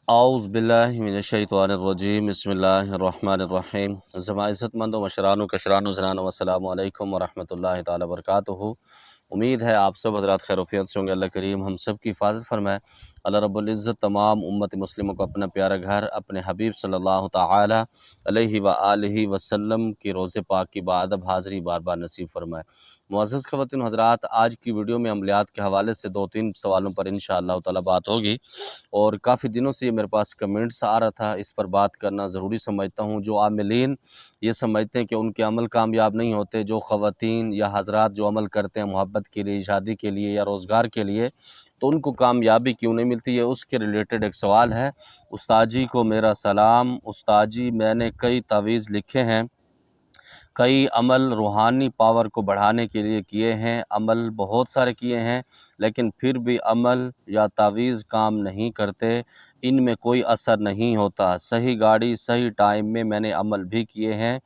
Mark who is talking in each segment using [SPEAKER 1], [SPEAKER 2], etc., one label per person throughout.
[SPEAKER 1] اعوذ باللہ من الشیطان الرجیم بسم اللہ الرحمن الرحیم عزت مند و مشران و کشران و زنان و السلام علیکم ورحمۃ اللہ تعالی وبرکاتہ۔ امید ہے آپ سب حضرات خیر و عافیت سے ہوں گے۔ اللہ کریم ہم سب کی حفاظت فرمائے۔ اللہ رب العزت تمام امت مسلموں کو اپنا پیارا گھر اپنے حبیب صلی اللہ تعالی علیہ وآلہ وسلم کی روضہ پاک کی باادب حاضری بار بار نصیب فرمائے۔ معزز خواتین و حضرات، آج کی ویڈیو میں عملیات کے حوالے سے 2-3 سوالوں پر انشاءاللہ تعالی بات ہوگی، اور کافی دنوں سے یہ میرے پاس کمنٹس آ رہا تھا، اس پر بات کرنا ضروری سمجھتا ہوں۔ جو عاملین یہ سمجھتے ہیں کہ ان کے عمل کامیاب نہیں ہوتے، جو خواتین یا حضرات جو عمل کرتے ہیں محبت کے لیے، شادی کے لیے یا روزگار کے لیے، تو ان کو کامیابی کیوں نہیں ملتی ہے، اس کے ریلیٹڈ ایک سوال ہے۔ استاد جی کو میرا سلام۔ استاد جی، میں نے کئی تعویذ لکھے ہیں، کئی عمل روحانی پاور کو بڑھانے کے لیے کیے ہیں، عمل بہت سارے کیے ہیں، لیکن پھر بھی عمل یا تعویذ کام نہیں کرتے، ان میں کوئی اثر نہیں ہوتا۔ صحیح گاڑی صحیح ٹائم میں نے عمل بھی کیے ہیں،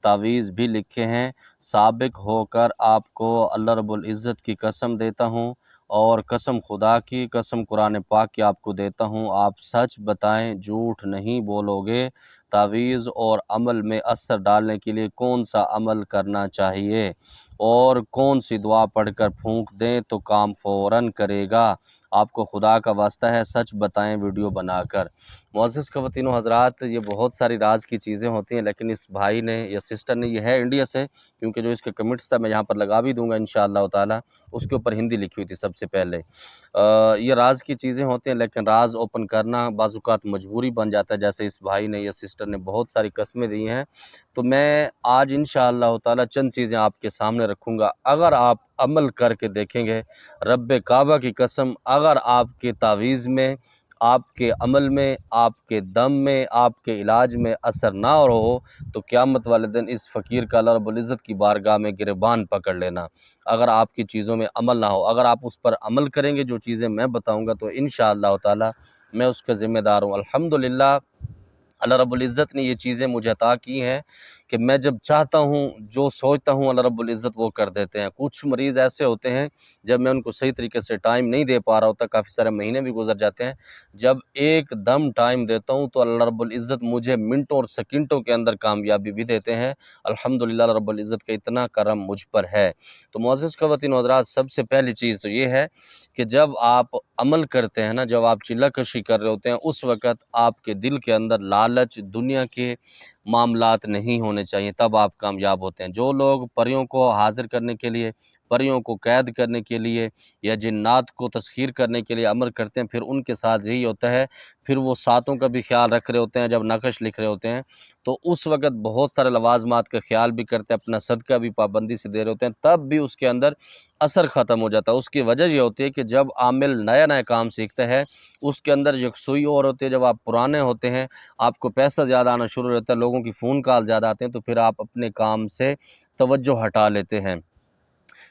[SPEAKER 1] تعویذ بھی لکھے ہیں۔ سابق ہو کر آپ کو اللہ رب العزت کی قسم دیتا ہوں، اور قسم خدا کی، قسم قرآن پاک کی آپ کو دیتا ہوں، آپ سچ بتائیں، جھوٹ نہیں بولو گے۔ تعویذ اور عمل میں اثر ڈالنے کے لیے کون سا عمل کرنا چاہیے، اور کون سی دعا پڑھ کر پھونک دیں تو کام فوراً کرے گا؟ آپ کو خدا کا واسطہ ہے، سچ بتائیں ویڈیو بنا کر۔ معزز خواتین و حضرات، یہ بہت ساری راز کی چیزیں ہوتی ہیں، لیکن اس بھائی نے یا سسٹر نے، یہ ہے انڈیا سے، کیونکہ جو اس کے کمنٹس تھا میں یہاں پر لگا بھی دوں گا انشاءاللہ تعالی، اس کے اوپر ہندی لکھی ہوئی تھی سب سے پہلے۔ یہ راز کی چیزیں ہوتی ہیں، لیکن راز اوپن کرنا بعض اوقات مجبوری بن جاتا ہے، جیسے اس بھائی نے یا سسٹر نے بہت ساری قسمیں دی ہیں۔ تو میں آج انشاءاللہ تعالی چند چیزیں آپ کے سامنے رکھوں گا، اگر آپ عمل کر کے دیکھیں گے، رب کعبہ کی قسم، اگر آپ کے تعویذ میں، آپ کے عمل میں، آپ کے دم میں، آپ کے علاج میں اثر نہ ہو، تو قیامت والے دن اس فقیر کا اللہ رب العزت کی بارگاہ میں گریبان پکڑ لینا۔ اگر آپ کی چیزوں میں عمل نہ ہو، اگر آپ اس پر عمل کریں گے جو چیزیں میں بتاؤں گا، تو انشاءاللہ تعالی میں اس کا ذمہ دار ہوں۔ الحمدللہ اللہ رب العزت نے یہ چیزیں مجھے عطا کی ہیں کہ میں جب چاہتا ہوں، جو سوچتا ہوں، اللہ رب العزت وہ کر دیتے ہیں۔ کچھ مریض ایسے ہوتے ہیں جب میں ان کو صحیح طریقے سے ٹائم نہیں دے پا رہا ہوتا، کافی سارے مہینے بھی گزر جاتے ہیں، جب ایک دم ٹائم دیتا ہوں تو اللہ رب العزت مجھے منٹوں اور سیکنڈوں کے اندر کامیابی بھی دیتے ہیں۔ الحمدللہ اللہ رب العزت کا اتنا کرم مجھ پر ہے۔ تو معزز خواتین و حضرات، سب سے پہلی چیز تو یہ ہے کہ جب آپ عمل کرتے ہیں نا، جب آپ چلہ کشی کر رہے ہوتے ہیں، اس وقت آپ کے دل کے اندر لالچ، دنیا کے معاملات نہیں ہونے چاہیے، تب آپ کامیاب ہوتے ہیں۔ جو لوگ پریوں کو حاضر کرنے کے لیے، پریوں کو قید کرنے کے لیے، یا جنات کو تسخیر کرنے کے لیے عمل کرتے ہیں، پھر ان کے ساتھ یہی ہوتا ہے، پھر وہ ساتوں کا بھی خیال رکھ رہے ہوتے ہیں، جب نقش لکھ رہے ہوتے ہیں تو اس وقت بہت سارے لوازمات کا خیال بھی کرتے ہیں، اپنا صدقہ بھی پابندی سے دے رہے ہوتے ہیں، تب بھی اس کے اندر اثر ختم ہو جاتا ہے۔ اس کی وجہ یہ ہوتی ہے کہ جب عامل نیا نیا کام سیکھتا ہے، اس کے اندر یکسوئی اور ہوتی ہے۔ جب آپ پرانے ہوتے ہیں، آپ کو پیسہ زیادہ آنا شروع ہوتا ہے، لوگوں کی فون کال زیادہ آتے ہیں، تو پھر آپ اپنے کام سے توجہ ہٹا لیتے ہیں۔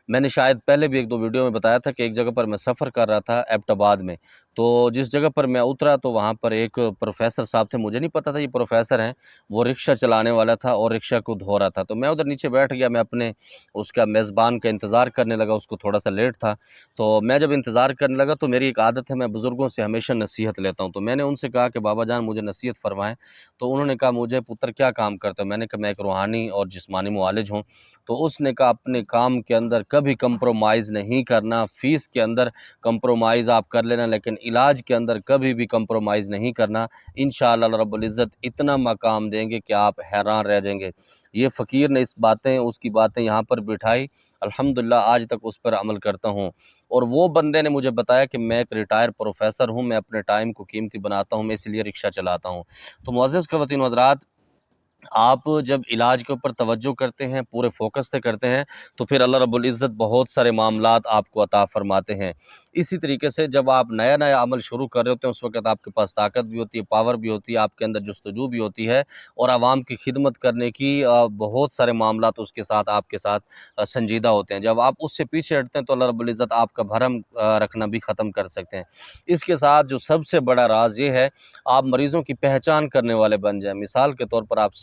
[SPEAKER 1] میں نے شاید پہلے بھی 1-2 ویڈیو میں بتایا تھا کہ ایک جگہ پر میں سفر کر رہا تھا ایبٹ آباد میں، تو جس جگہ پر میں اترا تو وہاں پر ایک پروفیسر صاحب تھے، مجھے نہیں پتا تھا یہ پروفیسر ہیں، وہ رکشہ چلانے والا تھا اور رکشہ کو دھو رہا تھا۔ تو میں ادھر نیچے بیٹھ گیا، میں اپنے اس کا میزبان کا انتظار کرنے لگا، اس کو تھوڑا سا لیٹ تھا۔ تو میں جب انتظار کرنے لگا تو میری ایک عادت ہے، میں بزرگوں سے ہمیشہ نصیحت لیتا ہوں، تو میں نے ان سے کہا کہ بابا جان مجھے نصیحت فرمائیں۔ تو انہوں نے کہا مجھے پتر کیا کام کرتا ہے؟ میں نے کہا میں ایک روحانی اور جسمانی معالج ہوں۔ تو اس نے کہا اپنے کام کے اندر کبھی کمپرومائز نہیں کرنا، فیس کے اندر کمپرومائز آپ کر لینا، لیکن علاج کے اندر کبھی بھی کمپرومائز نہیں کرنا۔ انشاءاللہ اللہ رب العزت اتنا مقام دیں گے کہ آپ حیران رہ جائیں گے۔ یہ فقیر نے اس کی باتیں یہاں پر بٹھائی، الحمدللہ آج تک اس پر عمل کرتا ہوں۔ اور وہ بندے نے مجھے بتایا کہ میں ایک ریٹائر پروفیسر ہوں، میں اپنے ٹائم کو قیمتی بناتا ہوں، میں اس لیے رکشہ چلاتا ہوں۔ تو معزز خواتین و حضرات، آپ جب علاج کے اوپر توجہ کرتے ہیں، پورے فوکس سے کرتے ہیں، تو پھر اللہ رب العزت بہت سارے معاملات آپ کو عطا فرماتے ہیں۔ اسی طریقے سے جب آپ نیا نیا عمل شروع کر رہے ہوتے ہیں، اس وقت آپ کے پاس طاقت بھی ہوتی ہے، پاور بھی ہوتی ہے، آپ کے اندر جستجو بھی ہوتی ہے، اور عوام کی خدمت کرنے کی بہت سارے معاملات اس کے ساتھ آپ کے ساتھ سنجیدہ ہوتے ہیں۔ جب آپ اس سے پیچھے ہٹتے ہیں تو اللہ رب العزت آپ کا بھرم رکھنا بھی ختم کر سکتے ہیں۔ اس کے ساتھ جو سب سے بڑا راز یہ ہے، آپ مریضوں کی پہچان کرنے والے بن جائیں۔ مثال کے طور پر آپ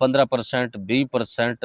[SPEAKER 1] 15%, 20%,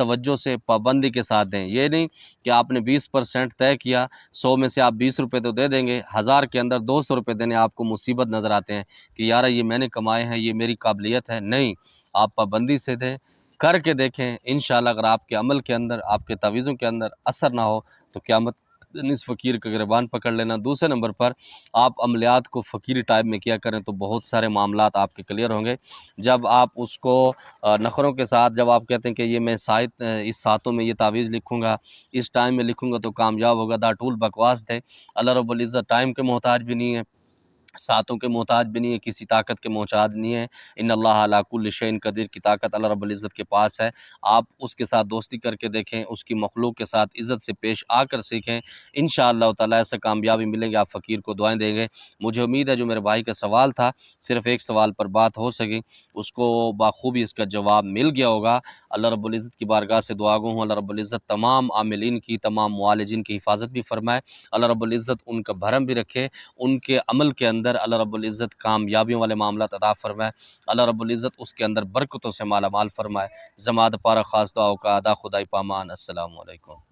[SPEAKER 1] توجہ سے پابندی کے ساتھ دیں۔ یہ نہیں کہ آپ نے 20% طے کیا، 100 میں سے آپ 20 روپے تو دے دیں گے، 1000 کے اندر 200 روپے دینے آپ کو مصیبت نظر آتے ہیں کہ یار یہ میں نے کمائے ہیں، یہ میری قابلیت ہے۔ نہیں، آپ پابندی سے دیں، کر کے دیکھیں، انشاءاللہ اگر آپ کے عمل کے اندر، آپ کے تعویذوں کے اندر اثر نہ ہو تو قیامت اس فقیر کا گریبان پکڑ لینا۔ دوسرے نمبر پر آپ عملیات کو فقیری ٹائپ میں کیا کریں تو بہت سارے معاملات آپ کے کلیئر ہوں گے۔ جب آپ اس کو نخروں کے ساتھ جب آپ کہتے ہیں کہ یہ میں اس ساتوں میں یہ تعویذ لکھوں گا، اس ٹائم میں لکھوں گا تو کامیاب ہوگا، دا ٹول بکواس دے۔ اللہ رب العزت ٹائم کے محتاج بھی نہیں ہے، ساتوں کے محتاج بھی نہیں ہے، کسی طاقت کے محتاج نہیں ہے۔ ان اللہ علی کل شیء قدیر کی طاقت اللہ رب العزت کے پاس ہے۔ آپ اس کے ساتھ دوستی کر کے دیکھیں، اس کی مخلوق کے ساتھ عزت سے پیش آ کر سیکھیں، انشاءاللہ تعالیٰ ایسے کامیابی ملے گی، آپ فقیر کو دعائیں دیں گے۔ مجھے امید ہے جو میرے بھائی کا سوال تھا، صرف ایک سوال پر بات ہو سکی، اس کو بخوبی اس کا جواب مل گیا ہوگا۔ اللہ رب العزت کی بارگاہ سے دعا گو ہوں اللہ رب العزت تمام عاملین کی، تمام معالجین کی حفاظت بھی فرمائے، اللہ رب العزت ان کا بھرم بھی رکھے، ان کے عمل کے اندر اللہ رب العزت کامیابیوں والے معاملات عطا فرمائے، اللہ رب العزت اس کے اندر برکتوں سے مالا مال فرمائے۔ زماد پارا خاص دعاؤں کا ادا خدائی پامان۔ السلام علیکم۔